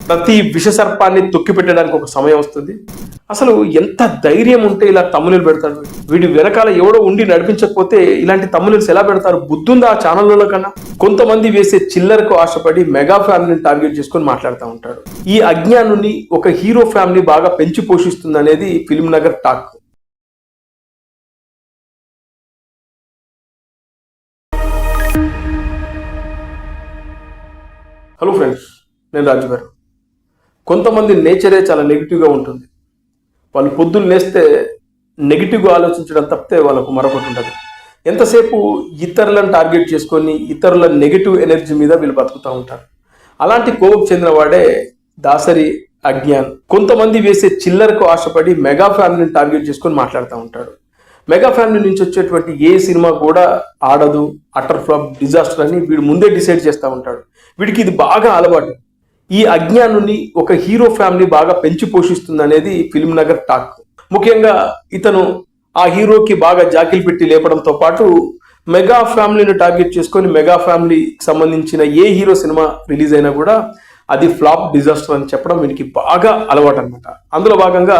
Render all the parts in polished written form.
ప్రతి విషసర్పాన్ని తొక్కి పెట్టడానికి ఒక సమయం వస్తుంది. అసలు ఎంత ధైర్యం ఉంటే ఇలా తమ్ముళ్ళు పెడతాడు? వీడి వెనకాల ఎవడో ఉండి నడిపించకపోతే ఇలాంటి తమ్ముళ్ళు ఎలా పెడతారు? బుద్ధుందా ఆ ఛానళ్ళ కన్నా? కొంతమంది వేసే చిల్లరకు ఆశపడి మెగా ఫ్యామిలీని టార్గెట్ చేసుకొని మాట్లాడుతూ ఉంటాడు. ఈ అజ్ఞానుని ఒక హీరో ఫ్యామిలీ బాగా పెంచి పోషిస్తుంది అనేది film Nagar talk. Hello friends, నేను రాజు గారు. కొంతమంది నేచరే చాలా నెగిటివ్గా ఉంటుంది. వాళ్ళు పొద్దున్న లేస్తే నెగిటివ్గా ఆలోచించడం తప్పితే వాళ్ళకు మరొకటి ఉండదు. ఎంతసేపు ఇతరులను టార్గెట్ చేసుకొని ఇతరుల నెగిటివ్ ఎనర్జీ మీద వీళ్ళు బతుకుతూ ఉంటారు. అలాంటి కోవకు చెందిన వాడే దాసరి అజ్ఞాన్. కొంతమంది వేసే చిల్లరకు ఆశపడి మెగా ఫ్యామిలీని టార్గెట్ చేసుకొని మాట్లాడుతూ ఉంటాడు. మెగా ఫ్యామిలీ నుంచి వచ్చేటువంటి ఏ సినిమా కూడా ఆడదు, అటర్ ఫ్లాప్, డిజాస్టర్ అని వీడు ముందే డిసైడ్ చేస్తూ ఉంటాడు. వీడికి ఇది బాగా అలవాటు. ఈ అజ్ఞానుని ఒక హీరో ఫ్యామిలీ బాగా పెంచి పోషిస్తుంది అనేది ఫిల్మ్ నగర్ టాక్. ముఖ్యంగా ఇతను ఆ హీరోకి బాగా జాకిల్ పెట్టి లేపడంతో పాటు మెగా ఫ్యామిలీని టార్గెట్ చేసుకొని మెగా ఫ్యామిలీకి సంబంధించిన ఏ హీరో సినిమా రిలీజ్ అయినా కూడా అది ఫ్లాప్, డిజాస్టర్ అని చెప్పడం వీడికి బాగా అలవాటు అనమాట. అందులో భాగంగా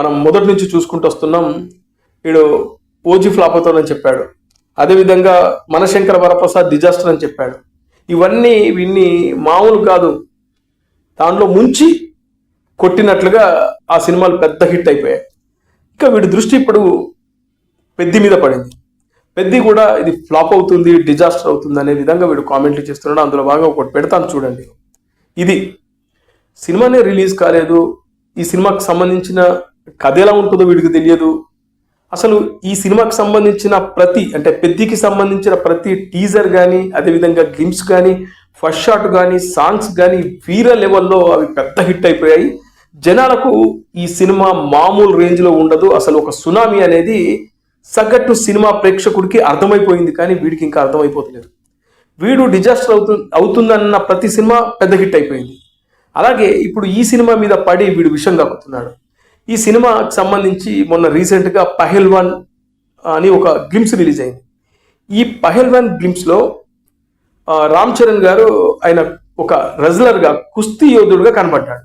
మనం మొదటి నుంచి చూసుకుంటూ వస్తున్నాం. వీడు ఓజీ ఫ్లాప్ అవుతానని చెప్పాడు. అదేవిధంగా మనశంకర వరప్రసాద్ డిజాస్టర్ అని చెప్పాడు. ఇవన్నీ వీడిని మామూలు కాదు, దాంట్లో ముంచి కొట్టినట్లుగా ఆ సినిమాలు పెద్ద హిట్ అయిపోయాయి. ఇంకా వీడి దృష్టి ఇప్పుడు పెద్ది మీద పడింది. పెద్ది కూడా ఇది ఫ్లాప్ అవుతుంది, డిజాస్టర్ అవుతుంది అనే విధంగా వీడు కామెంట్లు చేస్తున్నాడు. అందులో భాగంగా ఒకటి పెడతాను చూడండి. ఇది సినిమానే రిలీజ్ కాలేదు, ఈ సినిమాకి సంబంధించిన కథ ఎలా ఉంటుందో వీడికి తెలియదు. అసలు ఈ సినిమాకి సంబంధించిన పెద్దికి సంబంధించిన ప్రతి టీజర్ కానీ, అదేవిధంగా గ్లిమ్స్ కానీ, ఫస్ట్ షాట్ కానీ, సాంగ్స్ కానీ వీర లెవెల్లో అవి పెద్ద హిట్ అయిపోయాయి. జనాలకు ఈ సినిమా మామూలు రేంజ్లో ఉండదు, అసలు ఒక సునామీ అనేది సగటు సినిమా ప్రేక్షకుడికి అర్థమైపోయింది. కానీ వీడికి ఇంకా అర్థమైపోతలేదు. వీడు డిజాస్టర్ అవుతుందన్న ప్రతి సినిమా పెద్ద హిట్ అయిపోయింది. అలాగే ఇప్పుడు ఈ సినిమా మీద పడి వీడు విషం కక్కుతున్నాడు. ఈ సినిమాకి సంబంధించి మొన్న రీసెంట్గా పహల్వాన్ అని ఒక గ్లిమ్స్ రిలీజ్ అయింది. ఈ పహల్వాన్ గ్లిమ్స్లో రామ్ చరణ్ గారు ఆయన ఒక రెజ్లర్గా, కుస్తీ యోధుడుగా కనబడ్డాడు.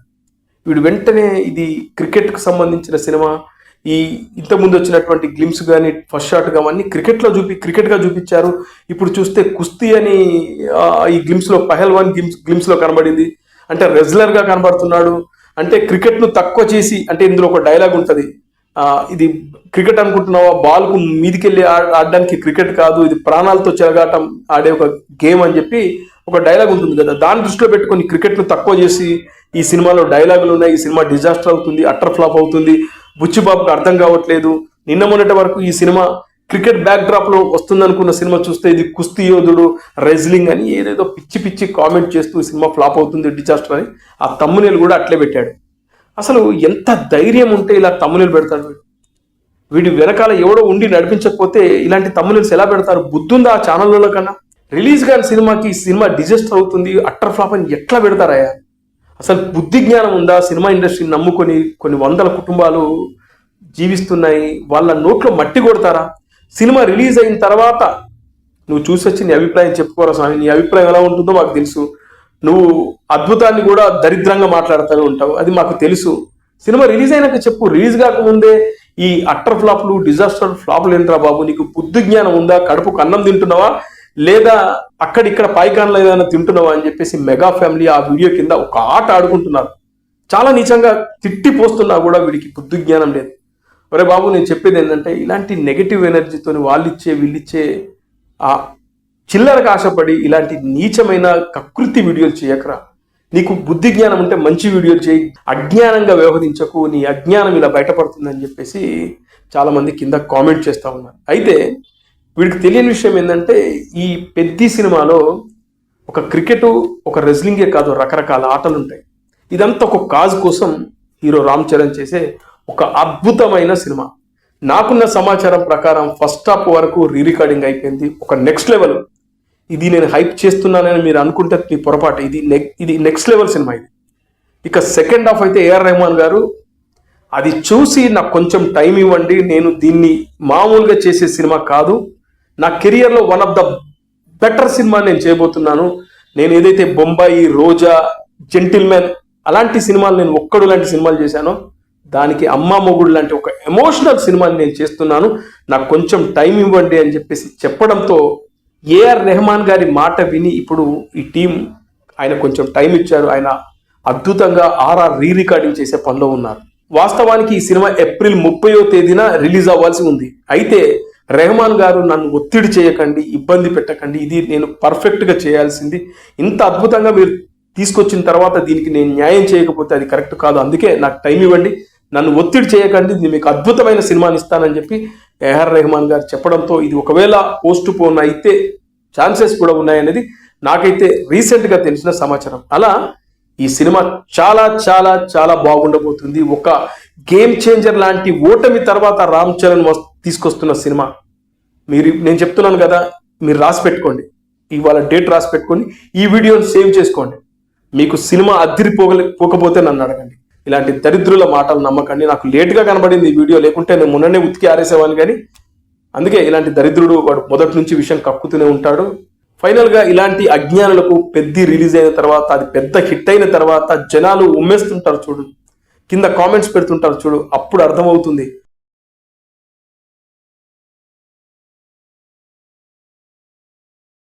వీడు వెంటనే ఇది క్రికెట్కి సంబంధించిన సినిమా, ఈ ఇంతకుముందు వచ్చినటువంటి గ్లిమ్స్ కానీ ఫస్ట్ షాట్ కానీ క్రికెట్గా చూపించారు. ఇప్పుడు చూస్తే కుస్తీ అని ఈ గ్లిమ్స్లో పహల్వాన్ గ్లిమ్స్లో కనబడింది. అంటే రెజ్లర్గా కనబడుతున్నాడు. అంటే క్రికెట్ను తక్కువ చేసి, అంటే ఇందులో ఒక డైలాగ్ ఉంటుంది, ఇది క్రికెట్ అనుకుంటున్నావా, బాల్కు మీదికెళ్ళి ఆడడానికి క్రికెట్ కాదు, ఇది ప్రాణాలతో చెలగాటం ఆడే ఒక గేమ్ అని చెప్పి ఒక డైలాగ్ ఉంటుంది కదా. దాన్ని దృష్టిలో పెట్టుకొని క్రికెట్ను తక్కువ చేసి ఈ సినిమాలో డైలాగులు ఉన్నాయి, ఈ సినిమా డిజాస్టర్ అవుతుంది, అట్టర్ ఫ్లాప్ అవుతుంది, బుచ్చిబాబుకు అర్థం కావట్లేదు. నిన్న మొన్నటి వరకు ఈ సినిమా క్రికెట్ బ్యాక్ డ్రాప్ లో వస్తుందనుకున్న సినిమా చూస్తే ఇది కుస్తీ యోధుడు, రెజ్లింగ్ అని ఏదేదో పిచ్చి పిచ్చి కామెంట్ చేస్తూ ఈ సినిమా ఫ్లాప్ అవుతుంది, డిజాస్టర్ అని ఆ తమ్మునేలు కూడా అట్లే పెట్టాడు. అసలు ఎంత ధైర్యం ఉంటే ఇలా తమ్మునేలు పెడతాడు? వీడి వెనకాల ఎవడో ఉండి నడిపించకపోతే ఇలాంటి తమ్మునేల్స్ ఎలా పెడతారు? బుద్ధుందా ఆ ఛానళ్ళ కన్నా? రిలీజ్ కాని సినిమాకి ఈ సినిమా డిజాస్టర్ అవుతుంది, అట్టర్ ఫ్లాప్ అని ఎట్లా పెడతారయ్యా? అసలు బుద్ధి జ్ఞానం ఉందా? సినిమా ఇండస్ట్రీని నమ్ముకొని కొన్ని వందల కుటుంబాలు జీవిస్తున్నాయి, వాళ్ళ నోట్లో మట్టి కొడతారా? సినిమా రిలీజ్ అయిన తర్వాత నువ్వు చూసొచ్చి నీ అభిప్రాయం చెప్పుకోరా స్వామి. నీ అభిప్రాయం ఎలా ఉంటుందో మాకు తెలుసు. నువ్వు అద్భుతాన్ని కూడా దరిద్రంగా మాట్లాడుతూనే ఉంటావు, అది మాకు తెలుసు. సినిమా రిలీజ్ అయినాక చెప్పు. రిలీజ్ కాకముందే ఈ అట్టర్ ఫ్లాప్లు, డిజాస్టర్ ఫ్లాప్లు ఏంట్రా బాబు? నీకు బుద్ధి జ్ఞానం ఉందా? కడుపుకు అన్నం తింటున్నావా, లేదా అక్కడిక్కడ పాయికాన్లు ఏదైనా తింటున్నావా అని చెప్పేసి మెగా ఫ్యామిలీ ఆ వీడియో కింద ఒక ఆట ఆడుకుంటున్నారు. చాలా నీచంగా తిట్టిపోస్తున్నా కూడా వీడికి బుద్ధి జ్ఞానం లేదు. ఒరే బాబు, నేను చెప్పేది ఏంటంటే ఇలాంటి నెగిటివ్ ఎనర్జీతో వీళ్ళిచ్చే ఆ చిల్లరకు ఆశపడి ఇలాంటి నీచమైన కకృతి వీడియోలు చేయకరా. నీకు బుద్ధి జ్ఞానం ఉంటే మంచి వీడియోలు చేయి, అజ్ఞానంగా వ్యవహరించకు, నీ అజ్ఞానం ఇలా బయటపడుతుందని చెప్పేసి చాలామంది కింద కామెంట్ చేస్తూ ఉన్నారు. అయితే వీడికి తెలియని విషయం ఏంటంటే ఈ పెద్ది సినిమాలో ఒక క్రికెట్, ఒక రెజ్లింగే కాదు, రకరకాల ఆటలు ఉంటాయి. ఇదంతా ఒక కాజ్ కోసం హీరో రామ్ చరణ్ చేసే ఒక అద్భుతమైన సినిమా. నాకున్న సమాచారం ప్రకారం ఫస్ట్ హాఫ్ వరకు రికార్డింగ్ అయిపోయింది. ఒక నెక్స్ట్ లెవెల్. ఇది నేను హైప్ చేస్తున్నానని మీరు అనుకుంటే మీ పొరపాటు. ఇది నెక్స్ట్ లెవెల్ సినిమా ఇది. ఇక సెకండ్ హాఫ్ అయితే ఏఆర్ రెహమాన్ గారు అది చూసి నాకు కొంచెం టైం ఇవ్వండి, నేను దీన్ని మామూలుగా చేసే సినిమా కాదు, నా కెరియర్లో one of the better cinema నేను చేయబోతున్నాను. నేను ఏదైతే బొంబాయి, రోజా, జెంటిల్మెన్ అలాంటి సినిమాలు నేను ఒక్కడు లాంటి సినిమాలు చేశానో దానికి అమ్మ మొగుడు లాంటి ఒక ఎమోషనల్ సినిమాని నేను చేస్తున్నాను, నాకు కొంచెం టైం ఇవ్వండి అని చెప్పేసి చెప్పడంతో ఏఆర్ రెహమాన్ గారి మాట విని ఇప్పుడు ఈ టీం ఆయన కొంచెం టైం ఇచ్చారు. ఆయన అద్భుతంగా ఆర్ఆర్ రికార్డింగ్ చేసే పనిలో ఉన్నారు. వాస్తవానికి ఈ సినిమా ఏప్రిల్ 30వ తేదీన రిలీజ్ అవ్వాల్సి ఉంది. అయితే రెహమాన్ గారు నన్ను ఒత్తిడి చేయకండి, ఇబ్బంది పెట్టకండి, ఇది నేను పర్ఫెక్ట్గా చేయాల్సింది, ఇంత అద్భుతంగా మీరు తీసుకొచ్చిన తర్వాత దీనికి నేను న్యాయం చేయకపోతే అది కరెక్ట్ కాదు, అందుకే నాకు టైం ఇవ్వండి, నన్ను ఒత్తిడి చేయకండి, ఇది మీకు అద్భుతమైన సినిమాని ఇస్తానని చెప్పి ఏఆర్ రెహమాన్ గారు చెప్పడంతో ఇది ఒకవేళ పోస్ట్ పోన్ అయితే ఛాన్సెస్ కూడా ఉన్నాయనేది నాకైతే రీసెంట్గా తెలిసిన సమాచారం. అలా ఈ సినిమా చాలా చాలా చాలా బాగుండబోతుంది. ఒక గేమ్ చేంజర్ లాంటి ఓటమి తర్వాత రామ్ చరణ్ తీసుకొస్తున్న సినిమా. నేను చెప్తున్నాను కదా, మీరు రాసి పెట్టుకోండి, ఇవాళ డేట్ రాసి పెట్టుకోండి, ఈ వీడియోని సేవ్ చేసుకోండి. మీకు సినిమా పోకపోతే నన్ను అడగండి. ఇలాంటి దరిద్రుల మాటలు నమ్మకండి. నాకు లేట్గా కనబడింది ఈ వీడియో, లేకుంటే నేను మొన్ననే ఉతికి ఆరేసేవాడిని. కానీ అందుకే ఇలాంటి దరిద్రుడు వాడు మొదటి నుంచి విషయం కక్కుతూనే ఉంటాడు. ఫైనల్గా ఇలాంటి అజ్ఞానులకు పెద్ద రిలీజ్ అయిన తర్వాత, అది పెద్ద హిట్ అయిన తర్వాత జనాలు ఉమ్మేస్తుంటారు చూడు, కింద కామెంట్స్ పెడుతుంటారు చూడు, అప్పుడు అర్థమవుతుంది